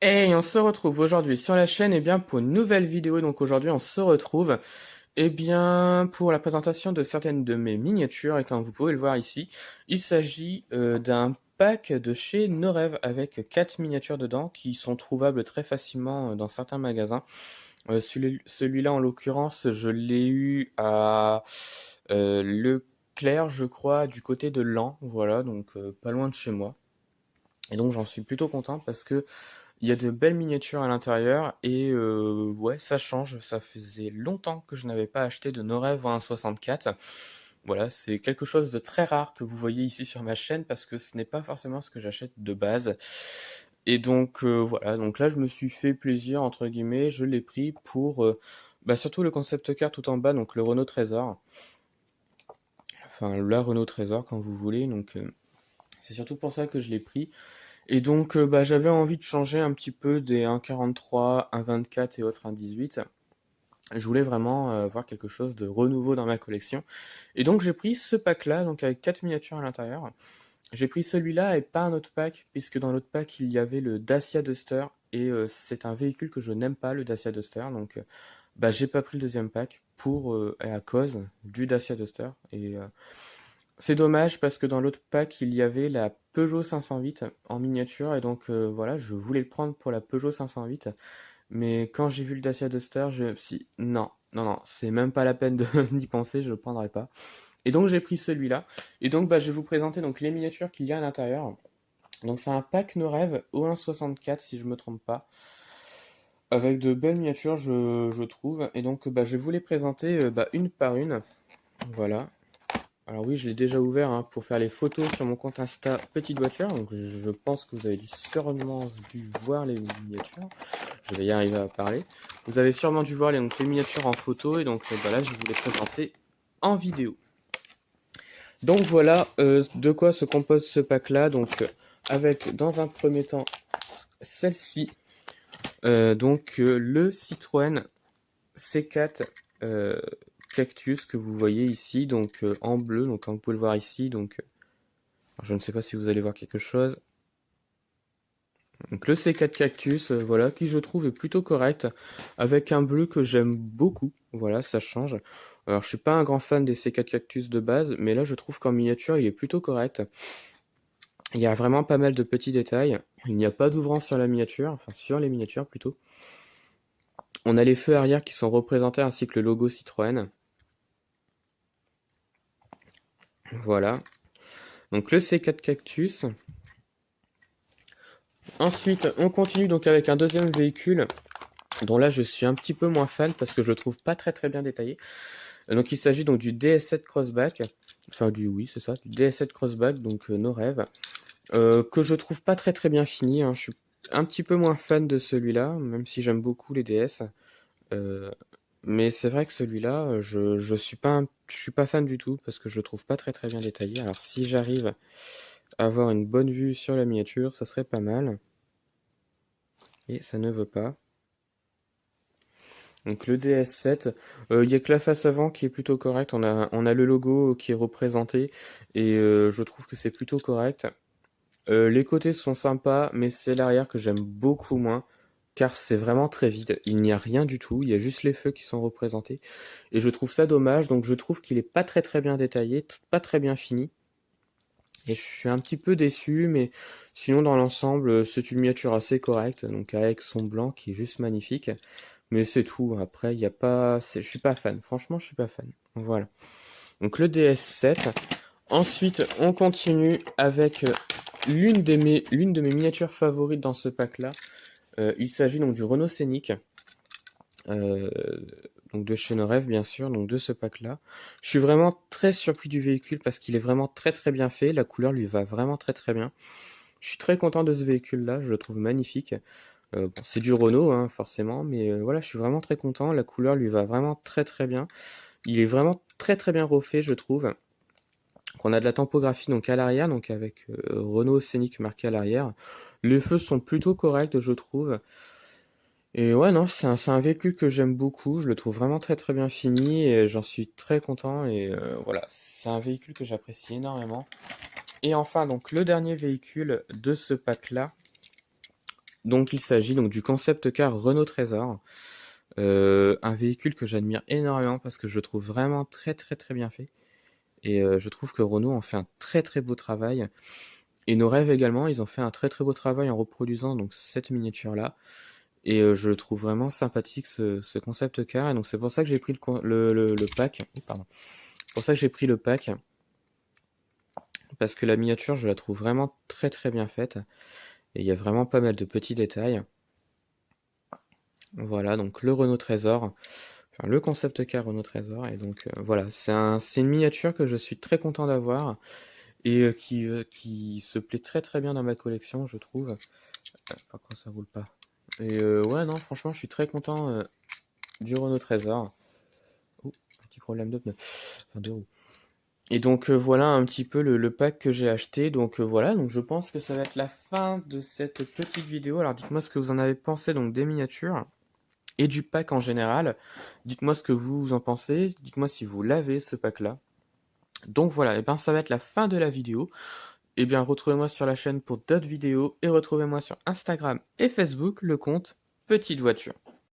Et on se retrouve aujourd'hui sur la chaîne pour une nouvelle vidéo. Donc aujourd'hui on se retrouve pour la présentation de certaines de mes miniatures. Et comme vous pouvez le voir ici, il s'agit d'un pack de chez Norev avec 4 miniatures dedans qui sont trouvables très facilement dans certains magasins. Celui-là en l'occurrence je l'ai eu à Leclerc je crois du côté de Laon. Voilà, donc pas loin de chez moi. Et donc j'en suis plutôt content parce que il y a de belles miniatures à l'intérieur et ouais, ça change. Ça faisait longtemps que je n'avais pas acheté de Norev en 1.64. Voilà, c'est quelque chose de très rare que vous voyez ici sur ma chaîne parce que ce n'est pas forcément ce que j'achète de base. Et donc voilà, donc là je me suis fait plaisir entre guillemets, je l'ai pris pour surtout le concept car tout en bas, donc le Renault Trésor. Enfin la Renault Trésor quand vous voulez, donc c'est surtout pour ça que je l'ai pris. Et donc, j'avais envie de changer un petit peu des 1,43, 1,24 et autres 1,18. Je voulais vraiment voir quelque chose de renouveau dans ma collection. Et donc, j'ai pris ce pack-là, donc avec 4 miniatures à l'intérieur. J'ai pris celui-là et pas un autre pack, puisque dans l'autre pack, il y avait le Dacia Duster. Et c'est un véhicule que je n'aime pas, le Dacia Duster. Donc, j'ai pas pris le deuxième pack et à cause du Dacia Duster. Et c'est dommage parce que dans l'autre pack, il y avait la Peugeot 508 en miniature et donc voilà, je voulais le prendre pour la Peugeot 508, mais quand j'ai vu le Dacia Duster, je me suis dit, non, non, non, c'est même pas la peine de d'y penser, je le prendrai pas. Et donc j'ai pris celui-là. Et donc je vais vous présenter donc les miniatures qu'il y a à l'intérieur. Donc c'est un pack No Rêve O164 si je me trompe pas, avec de belles miniatures je trouve. Et donc je vais vous les présenter une par une. Voilà. Alors oui, je l'ai déjà ouvert pour faire les photos sur mon compte Insta Petite Voiture. Donc je pense que vous avez sûrement dû voir les miniatures. Je vais y arriver à parler. Vous avez sûrement dû voir les miniatures en photo et donc là je vais vous les présenter en vidéo. Donc voilà de quoi se compose ce pack là. Donc avec dans un premier temps celle-ci. Le Citroën C4 Cactus que vous voyez ici, donc en bleu, donc comme vous pouvez le voir ici, donc je ne sais pas si vous allez voir quelque chose. Donc le C4 Cactus, voilà, qui je trouve est plutôt correct, avec un bleu que j'aime beaucoup, voilà, ça change. Alors je suis pas un grand fan des C4 Cactus de base, mais là je trouve qu'en miniature il est plutôt correct. Il y a vraiment pas mal de petits détails. Il n'y a pas d'ouvrant sur la miniature, enfin sur les miniatures plutôt. On a les feux arrière qui sont représentés ainsi que le logo Citroën. Voilà. Donc le C4 Cactus. Ensuite, on continue donc avec un deuxième véhicule dont là je suis un petit peu moins fan parce que je le trouve pas très très bien détaillé. Donc il s'agit donc du DS7 Crossback, enfin oui c'est ça, du DS7 Crossback, donc nos rêves, que je trouve pas très très bien fini. Je suis un petit peu moins fan de celui-là, même si j'aime beaucoup les DS. Euh, mais c'est vrai que celui-là, je suis pas fan du tout parce que je le trouve pas très très bien détaillé. Alors si j'arrive à avoir une bonne vue sur la miniature, ça serait pas mal. Et ça ne veut pas. Donc le DS7, il y a que la face avant qui est plutôt correcte. On a le logo qui est représenté et je trouve que c'est plutôt correct. Les côtés sont sympas, mais c'est l'arrière que j'aime beaucoup moins, car c'est vraiment très vide. Il n'y a rien du tout, il y a juste les feux qui sont représentés. Et je trouve ça dommage, donc je trouve qu'il est pas très très bien détaillé, pas très bien fini. Et je suis un petit peu déçu, mais sinon dans l'ensemble, c'est une miniature assez correcte, donc avec son blanc qui est juste magnifique. Mais c'est tout. Après, il y a pas, je suis pas fan. Franchement, je suis pas fan. Voilà. Donc le DS7. Ensuite, on continue avec l'une de mes miniatures favorites dans ce pack-là. Il s'agit donc du Renault Scénic. Euh, donc de chez Norev, bien sûr, donc de ce pack-là. Je suis vraiment très surpris du véhicule parce qu'il est vraiment très très bien fait. La couleur lui va vraiment très très bien. Je suis très content de ce véhicule-là. Je le trouve magnifique. Bon, c'est du Renault, hein, forcément, mais voilà, je suis vraiment très content. La couleur lui va vraiment très très bien. Il est vraiment très très bien refait, je trouve. Donc, on a de la tempographie donc à l'arrière, donc avec Renault Scénic marqué à l'arrière. Les feux sont plutôt corrects, je trouve. Et ouais, non, c'est un véhicule que j'aime beaucoup. Je le trouve vraiment très très bien fini et j'en suis très content. Et voilà, c'est un véhicule que j'apprécie énormément. Et enfin, donc le dernier véhicule de ce pack-là, Donc il s'agit donc du concept car Renault Trésor, un véhicule que j'admire énormément parce que je le trouve vraiment très très très bien fait. Et je trouve que Renault en fait un très très beau travail. Et nos rêves également, ils ont fait un très très beau travail en reproduisant donc cette miniature-là. Et je le trouve vraiment sympathique ce concept car. Et donc c'est pour ça que j'ai pris le pack. Oh, pardon. C'est pour ça que j'ai pris le pack. Parce que la miniature, je la trouve vraiment très très bien faite. Et il y a vraiment pas mal de petits détails. Voilà, donc le Renault Trésor. Enfin, le concept car Renault Trésor. Et donc voilà, c'est une miniature que je suis très content d'avoir. Et qui se plaît très très bien dans ma collection, je trouve. Par contre, ça roule pas. Et ouais, non, franchement, je suis très content du Renault Trésor. Oh, petit problème de pneu. Enfin, de roue. Et donc voilà un petit peu le pack que j'ai acheté. Donc voilà, donc je pense que ça va être la fin de cette petite vidéo. Alors dites-moi ce que vous en avez pensé donc des miniatures et du pack en général. Dites-moi ce que vous en pensez. Dites-moi si vous l'avez ce pack-là. Donc voilà, et ben ça va être la fin de la vidéo. Eh bien, retrouvez-moi sur la chaîne pour d'autres vidéos et retrouvez-moi sur Instagram et Facebook, le compte Petite Voiture.